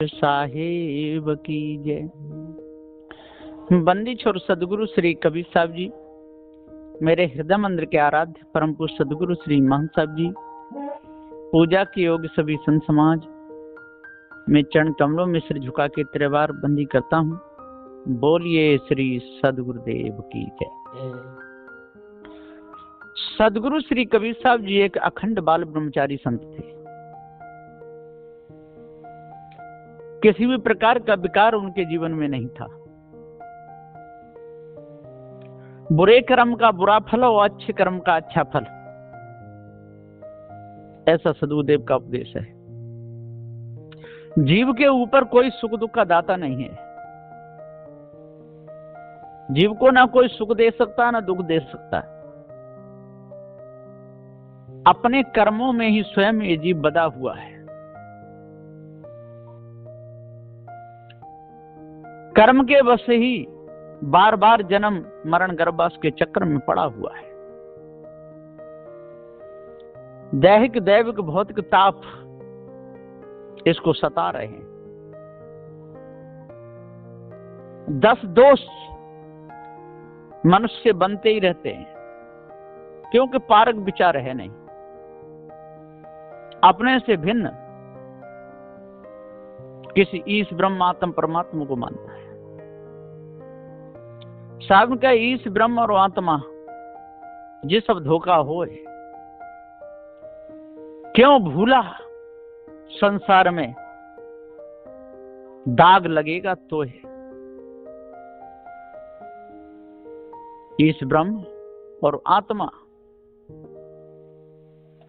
साहेब की जय। बंदी छोर सदगुरु श्री कबीर साहब जी, मेरे हृदय मंदिर के आराध्य परम पूज्य सदगुरु श्री महंत साहब जी, पूजा के योग्य सभी संत समाज, मैं चरण कमलों में सिर झुका के तेरे बार बंदी करता हूँ। बोलिए श्री सदगुरुदेव की जय। सदगुरु श्री कबीर साहब जी एक अखंड बाल ब्रह्मचारी संत थे। किसी भी प्रकार का विकार उनके जीवन में नहीं था। बुरे कर्म का बुरा फल और अच्छे कर्म का अच्छा फल, ऐसा सदगुरुदेव का उपदेश है। जीव के ऊपर कोई सुख दुख का दाता नहीं है। जीव को ना कोई सुख दे सकता ना दुख दे सकता। अपने कर्मों में ही स्वयं ये जीव बधा हुआ है। कर्म के वश ही बार बार जन्म मरण गर्भवास के चक्र में पड़ा हुआ है। दैहिक दैविक भौतिक ताप इसको सता रहे हैं। 10 दोष मनुष्य बनते ही रहते हैं, क्योंकि पारक विचार है नहीं। अपने से भिन्न किसी ईश ब्रह्म आत्म परमात्मा को मानता है। साहब का ईश ब्रह्म और आत्मा ये सब धोखा होए, क्यों भूला संसार में दाग लगेगा तो है। ईश ब्रह्म और आत्मा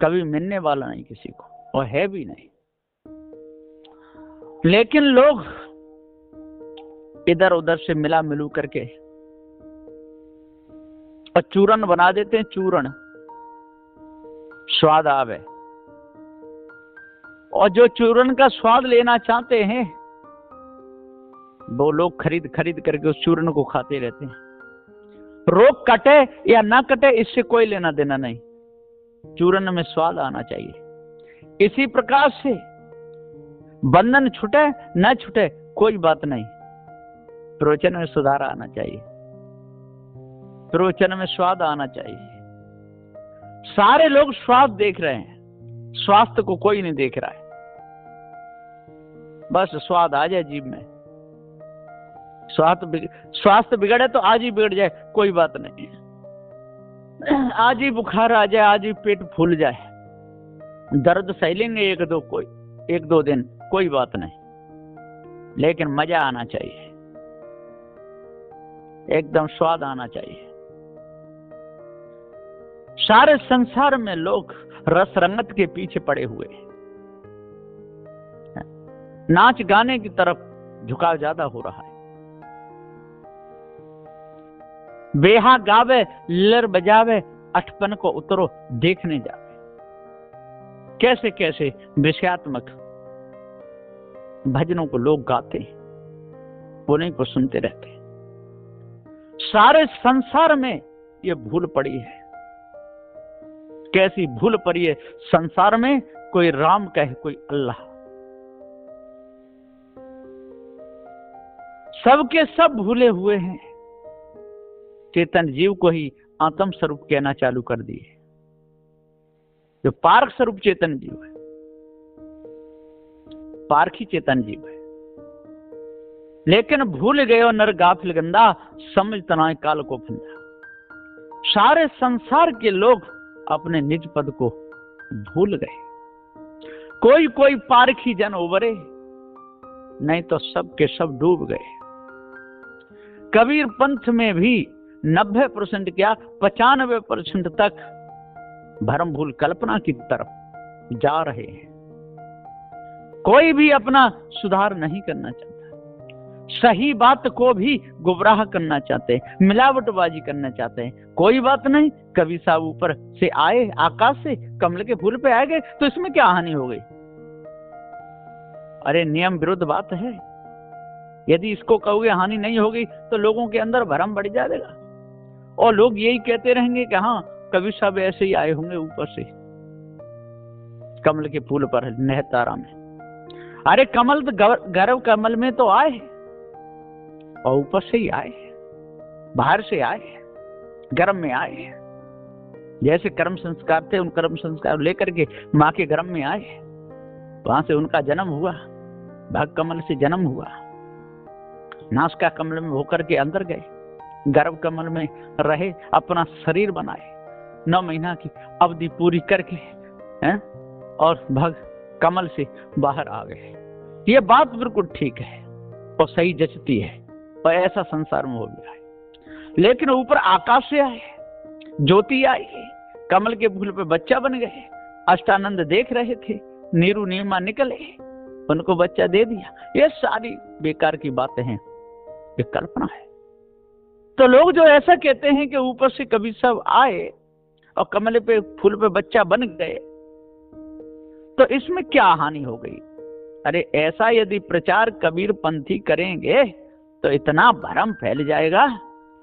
कभी मिलने वाला नहीं किसी को, और है भी नहीं। लेकिन लोग इधर उधर से मिला मिलू करके और चूरन बना देते हैं। चूरन स्वाद आवे, और जो चूरन का स्वाद लेना चाहते हैं वो लोग खरीद खरीद करके उस चूरन को खाते रहते हैं। रोग कटे या ना कटे इससे कोई लेना देना नहीं, चूरन में स्वाद आना चाहिए। इसी प्रकार से बंधन छूटे न छूटे कोई बात नहीं, प्रवचन में सुधार आना चाहिए, प्रवचन में स्वाद आना चाहिए। सारे लोग स्वाद देख रहे हैं, स्वास्थ्य को कोई नहीं देख रहा है। बस स्वाद आ जाए जीभ में, स्वास्थ्य बिगड़े तो आज ही बिगड़ जाए, कोई बात नहीं। आज ही बुखार आ जाए, आज ही पेट फूल जाए, दर्द सह लेंगे एक दो दिन, कोई बात नहीं, लेकिन मजा आना चाहिए, एकदम स्वाद आना चाहिए। सारे संसार में लोग रस रंगत के पीछे पड़े हुए हैं। नाच गाने की तरफ झुकाव ज्यादा हो रहा है। बेहा गावे लर बजावे, अठपन को उतरो देखने जावे। कैसे कैसे विषयात्मक भजनों को लोग गाते हैं, उन्हीं को सुनते रहते हैं। सारे संसार में ये भूल पड़ी है। कैसी भूल पड़ी है संसार में? कोई राम कहे कोई अल्लाह, सबके सब भूले हुए हैं। चेतन जीव को ही आत्म स्वरूप कहना चालू कर दिए। जो पारक स्वरूप चेतन जीव है, पारखी चेतन जीव है, लेकिन भूल गए और नर गाफिल गंदा, समझ तनाए काल को फंदा। सारे संसार के लोग अपने निज पद को भूल गए। कोई कोई पारखी जन उबरे, नहीं तो सब के सब डूब गए। कबीर पंथ में भी 90% क्या 95% तक भ्रम भूल कल्पना की तरफ जा रहे हैं। कोई भी अपना सुधार नहीं करना चाहता, सही बात को भी गुमराह करना चाहते हैं, मिलावटबाजी करना चाहते हैं। कोई बात नहीं, कबीर साहब ऊपर से आए, आकाश से कमल के फूल पे आ गए तो इसमें क्या हानि हो गई? अरे नियम विरुद्ध बात है। यदि इसको कहोगे हानि नहीं होगी तो लोगों के अंदर भ्रम बढ़ जाएगा, और लोग यही कहते रहेंगे कि हाँ कबीर साहब ऐसे ही आए होंगे ऊपर से कमल के फूल पर नेहतारा में। अरे कमल तो गर्भ कमल में तो आए और ऊपर से ही आए, बाहर से आए, गर्भ में आए। जैसे कर्म संस्कार थे, उन कर्म संस्कार लेकर के माँ के गर्भ में आए, वहां से उनका जन्म हुआ, भाग कमल से जन्म हुआ, नासिका कमल में होकर के अंदर गए, गर्भ कमल में रहे, अपना शरीर बनाए, 9 महीना की अवधि पूरी करके हैं, और भग कमल से बाहर आ गए। ये बात बिल्कुल ठीक है और सही जचती है, और ऐसा संसार में हो गया है। लेकिन ऊपर आकाश से आए, ज्योति आई, कमल के फूल पे बच्चा बन गए, अष्टानंद देख रहे थे, नीरू नीमा निकले, उनको बच्चा दे दिया। ये सारी बेकार की बातें हैं, ये कल्पना है। तो लोग जो ऐसा कहते हैं कि ऊपर से कभी सब आए और कमल पे फूल पे बच्चा बन गए, तो इसमें क्या हानि हो गई? अरे ऐसा यदि प्रचार कबीर पंथी करेंगे तो इतना भ्रम फैल जाएगा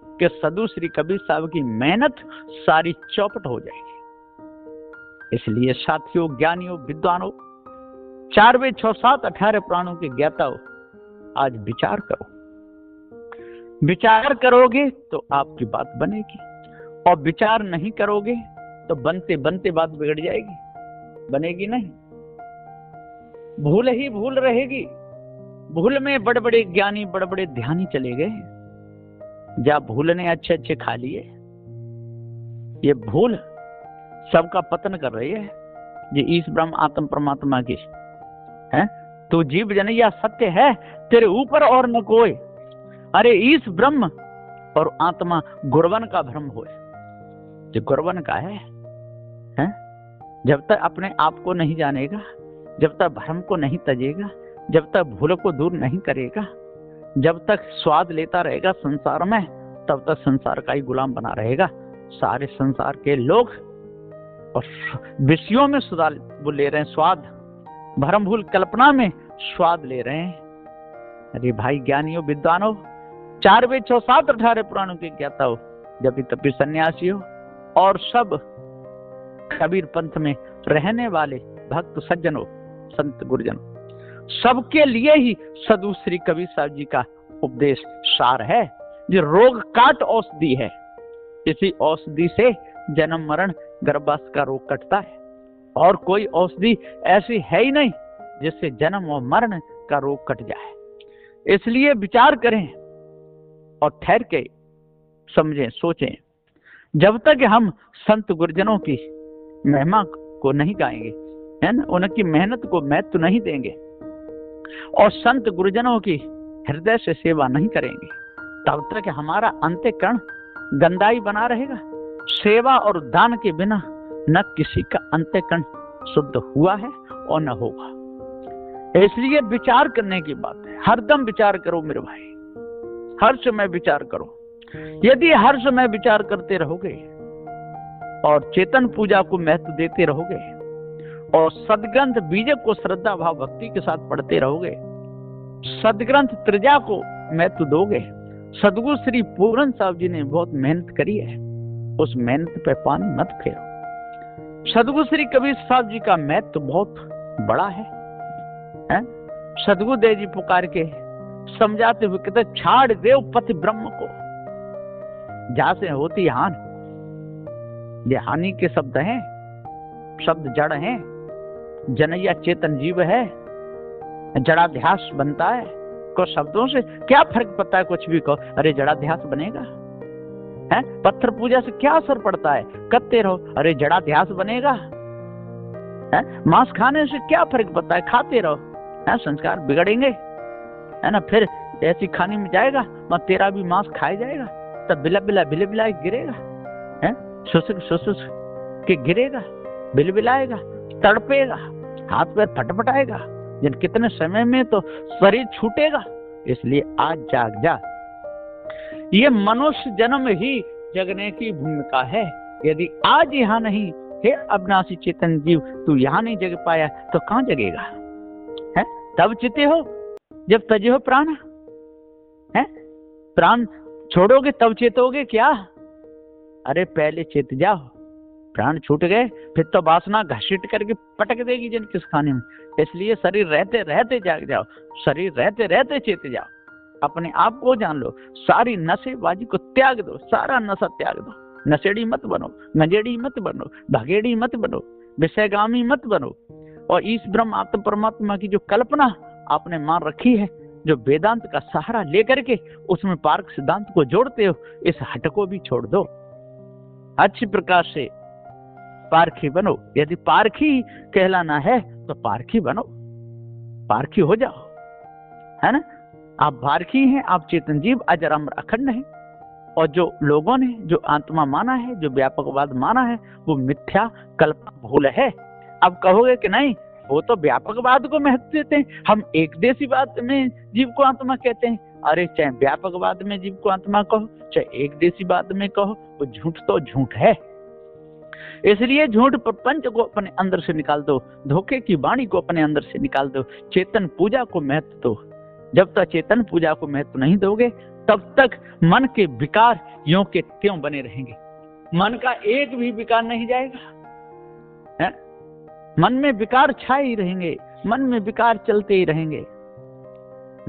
कि साधु श्री कबीर साहब की मेहनत सारी चौपट हो जाएगी। इसलिए साथियों, ज्ञानियों, विद्वानों, 4 वेद 6 7 18 पुराणों के ज्ञाताओं, आज विचार करो। विचार करोगे तो आपकी बात बनेगी, और विचार नहीं करोगे तो बनते बनते बात बिगड़ जाएगी, बनेगी नहीं, भूल ही भूल रहेगी। भूल में बड़े बड़े ज्ञानी, बड़े बड़े ध्यानी चले गए, जा भूल ने अच्छे अच्छे खा लिए। ये भूल सबका पतन कर रही है। ये ईश ब्रह्म आत्म परमात्मा की है, तो जीव जनैया सत्य है तेरे ऊपर और न कोई। अरे ईश ब्रह्म और आत्मा गुरवन का भ्रम होए, जो गुरवन का है? जब तक अपने आप को नहीं जानेगा, जब तक भ्रम को नहीं तजेगा, जब तक भूल को दूर नहीं करेगा, जब तक स्वाद लेता रहेगा संसार में, तब तक संसार का ही गुलाम बना रहेगा। सारे संसार के लोग और विषयों में सुधार वो ले रहे हैं, स्वाद, भ्रम भूल कल्पना में स्वाद ले रहे हैं। अरे भाई ज्ञानियों, विद्वानों, 4 वेद 6 7 18 पुराणों के ज्ञाता हो, जब तभी सन्यासी हो, और सब कबीर पंथ में रहने वाले भक्त सज्जनों, संत गुरुजनों, सबके लिए ही साधु श्री कबीर साहब जी का उपदेश सार है। जो रोग काट औषधि है, इसी औषधि से जन्म मरण गर्भाशय का रोग कटता है, और कोई औषधि ऐसी है ही नहीं जिससे जन्म और मरण का रोग कट जाए। इसलिए विचार करें और ठहर के समझें, सोचें। जब तक हम संत गुरुजनों की महिमा को नहीं गाएंगे, है ना, उनकी मेहनत को महत्व नहीं देंगे और संत गुरुजनों की हृदय से सेवा नहीं करेंगे, तब तक हमारा अंतःकरण गंदाई बना रहेगा। सेवा और दान के बिना न किसी का अंतःकरण शुद्ध हुआ है और न होगा। इसलिए विचार करने की बात है, हरदम विचार करो मेरे भाई, हर समय विचार करो। यदि हर समय विचार करते रहोगे और चेतन पूजा को महत्व देते रहोगे और सदग्रंथ बीज को श्रद्धा भाव भक्ति के साथ पढ़ते रहोगे, सदग्रंथ त्रिजा को महत्व दोगे। सदगुरु श्री पूरन साहब जी ने बहुत मेहनत करी है, उस मेहनत पे पानी मत फेरो। सदगुरु श्री कबीर साहब जी का महत्व बहुत बड़ा है? सदगुरु देव जी पुकार के समझाते हुए कहते, छाड़ देव पति ब्रह्म को, जहां से होती हान। ये हानि के शब्द हैं, शब्द जड़ हैं। जनैया चेतन जीव है, जड़ाध्यास बनता है। को शब्दों से क्या फर्क पड़ता है? कुछ भी कहो, अरे जड़ाध्यास बनेगा है। पत्थर पूजा से क्या असर पड़ता है? करते रहो, अरे जड़ाध्यास बनेगा है। मांस खाने से क्या फर्क पड़ता है? खाते रहो है, संस्कार बिगड़ेंगे है ना। फिर ऐसी खाने में जाएगा, मत तेरा भी मांस खाया जाएगा, तब बिला बिला बिले बिला गिरेगा है, सुसुस के गिरेगा, बिल बिलाएगा, तड़पेगा, हाथ पैर फटफटाएगा, जिन कितने समय में तो शरीर छूटेगा। इसलिए आज जाग जा। ये मनुष्य जन्म ही जगने की भूमिका है। यदि आज यहाँ नहीं हे अविनाशी चेतन जीव, तू यहाँ नहीं जग पाया तो कहाँ जगेगा है? तब चिते हो जब तजे हो प्राण है। प्राण छोड़ोगे तब चेतोगे क्या? अरे पहले चेत जाओ, प्राण छूट गए फिर तो वासना घसीट करके पटक देगी जिन किस खाने में। इसलिए शरीर रहते रहते जाग जाओ, शरीर रहते रहते चेत जाओ, अपने आप को जान लो, सारी नशेबाजी को त्याग दो, सारा नशा त्याग दो। नशेड़ी मत बनो, गंजेड़ी मत बनो, भगेड़ी मत बनो, विषयगामी मत बनो। और इस ब्रह्म आत्म परमात्मा की जो कल्पना आपने मान रखी है, जो वेदांत का सहारा लेकर के उसमें पार्क सिद्धांत को जोड़ते हो, इस हट को भी छोड़ दो। अच्छी प्रकार से पारखी बनो। यदि पारखी कहलाना है तो पारखी बनो, पारखी हो जाओ, है ना। आप पारखी हैं, आप चेतन जीव अजर अमर अखंड हैं। और जो लोगों ने जो आत्मा माना है, जो व्यापकवाद माना है, वो मिथ्या कल्पना भूल है। अब कहोगे कि नहीं, वो तो व्यापकवाद को महत्व देते हैं, हम एक देशीवाद में जीव को आत्मा कहते हैं। अरे चाहे व्यापकवाद में जीव को आत्मा कहो, चाहे एक देशीवाद में कहो, वो झूठ तो झूठ है। इसलिए झूठ प्रपंच को अपने अंदर से निकाल दो, धोखे की वाणी को अपने अंदर से निकाल दो, चेतन पूजा को महत्व दो। जब तक चेतन पूजा को महत्व नहीं दोगे, तब तक मन के विकार यों के त्यों बने रहेंगे। मन का एक भी विकार नहीं जाएगा, है? मन में विकार छाए ही रहेंगे, मन में विकार चलते ही रहेंगे।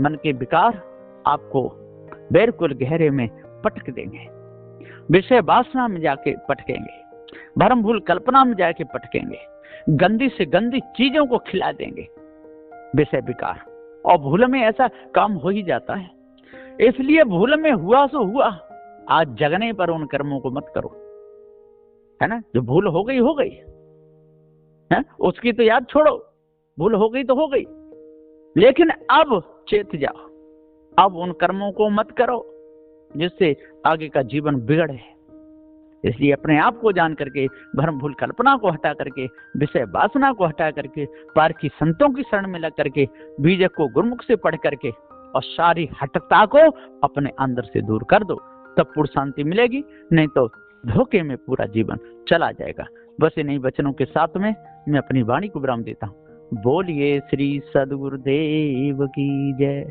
मन के विकार आपको बैरकुल गहरे में पटक देंगे, विषय वासना में जाके पटकेंगे, भरम भूल कल्पना में जाके पटकेंगे, गंदी से गंदी चीजों को खिला देंगे विषय विकार। और भूल में ऐसा काम हो ही जाता है। इसलिए भूल में हुआ सो हुआ, आज जगने पर उन कर्मों को मत करो, है ना। जो भूल हो गई है, उसकी तो याद छोड़ो, भूल हो गई तो हो गई, लेकिन अब चेत जाओ, अब उन कर्मों को मत करो जिससे आगे का जीवन बिगड़े। इसलिए अपने आप को जान करके, भ्रम भूल कल्पना को हटा करके, विषय वासना को हटा करके, पारखी संतों की शरण में लग करके, बीजक को गुरुमुख से पढ़ करके और सारी हटता को अपने अंदर से दूर कर दो, तब पूर्ण शांति मिलेगी। नहीं तो धोखे में पूरा जीवन चला जाएगा। बस इन्हीं वचनों के साथ में मैं अपनी वाणी को विराम देता हूँ। बोलिए श्री सद्गुरुदेव की जय।